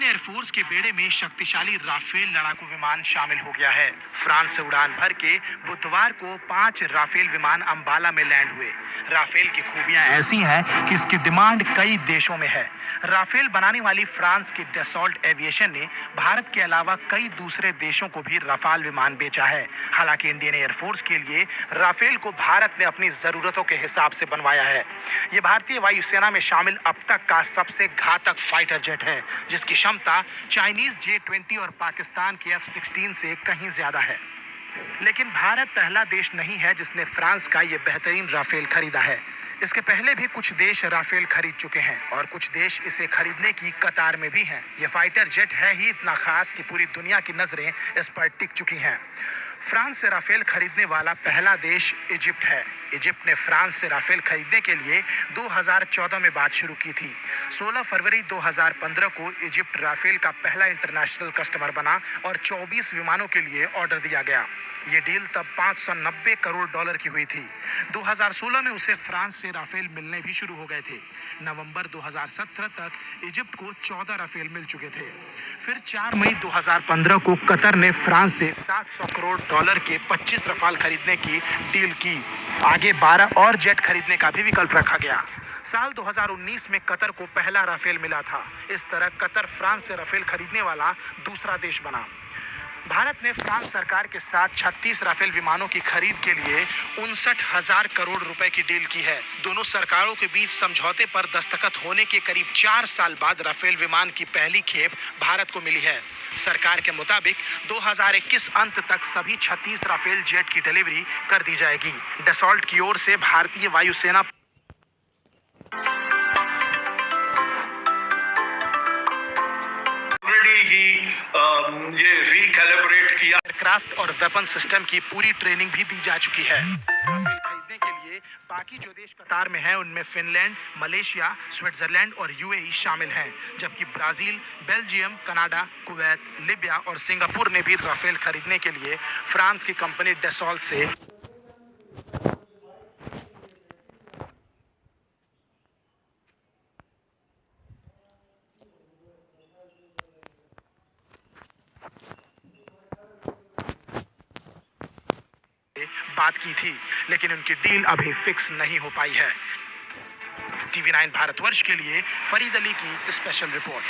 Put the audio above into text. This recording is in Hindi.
इंडियन एयरफोर्स के बेड़े में शक्तिशाली राफेल लड़ाकू विमान शामिल हो गया है। फ्रांस से उड़ान भर के बुधवार को 5 राफेल विमान अंबाला में लैंड हुए। राफेल की खूबियां ऐसी हैं कि इसकी डिमांड कई देशों में है। राफेल बनाने वाली फ्रांस की डसॉल्ट एविएशन ने भारत के अलावा कई दूसरे देशों को भी रफाल विमान बेचा है। हालांकि इंडियन एयरफोर्स के लिए राफेल को भारत ने अपनी जरूरतों के हिसाब से बनवाया है। ये भारतीय वायुसेना में शामिल अब तक का सबसे घातक फाइटर जेट है, जिसकी क्षमता चाइनीज J-20 और पाकिस्तान के F-16 से कहीं ज्यादा है। लेकिन भारत पहला देश नहीं है जिसने फ्रांस का ये बेहतरीन राफेल खरीदा है। इसके पहले भी कुछ देश राफेल खरीद चुके हैं और कुछ देश इसे खरीदने की कतार में भी हैं। ये फाइटर जेट है ही इतना खास कि पूरी दुनिया की नजरें इस पर टिक चुकी हैं। फ्रांस से राफेल खरीदने वाला पहला देश इजिप्ट है। इजिप्ट ने फ्रांस से राफेल खरीदने के लिए 2014 में बात शुरू की थी। 16 फरवरी 2015 को इजिप्ट राफेल का पहला इंटरनेशनल कस्टमर बना और 24 विमानों के लिए ऑर्डर दिया गया। ये डील तब 590 करोड़ डॉलर की हुई थी। 2016 में उसे फ्रांस से राफेल मिलने भी शुरू हो गए थे। नवंबर 2017 तक इजिप्ट को 14 राफेल मिल चुके थे। फिर 4 मई 2015 को कतर ने फ्रांस से 700 करोड़ डॉलर के 25 रफाल खरीदने की डील की। आगे 12 और जेट खरीदने का भी विकल्प रखा गया। साल 2019 में कतर को पहला राफेल मिला था। इस तरह कतर फ्रांस से राफेल खरीदने वाला दूसरा देश बना। भारत ने फ्रांस सरकार के साथ 36 राफेल विमानों की खरीद के लिए 59,000 करोड़ रुपए की डील की है। दोनों सरकारों के बीच समझौते पर दस्तखत होने के करीब 4 साल बाद राफेल विमान की पहली खेप भारत को मिली है। सरकार के मुताबिक 2021 अंत तक सभी 36 राफेल जेट की डिलीवरी कर दी जाएगी। डसॉल्ट की ओर से भारतीय वायुसेना ये रिकैलिब्रेट किया। एयरक्राफ्ट और वेपन सिस्टम की पूरी ट्रेनिंग भी दी जा चुकी है। राफेल खरीदने के लिए बाकी जो देश कतार में हैं उनमें फिनलैंड, मलेशिया, स्विट्जरलैंड और यूएई शामिल हैं, जबकि Brazil, Belgium, Canada, Kuwait, Libya और सिंगापुर ने भी राफेल खरीदने के लिए फ्रांस की कंपनी डसॉल्ट से बात की थी, लेकिन उनकी डील अभी फिक्स नहीं हो पाई है। TV9 भारतवर्ष के लिए फरीद अली की स्पेशल रिपोर्ट।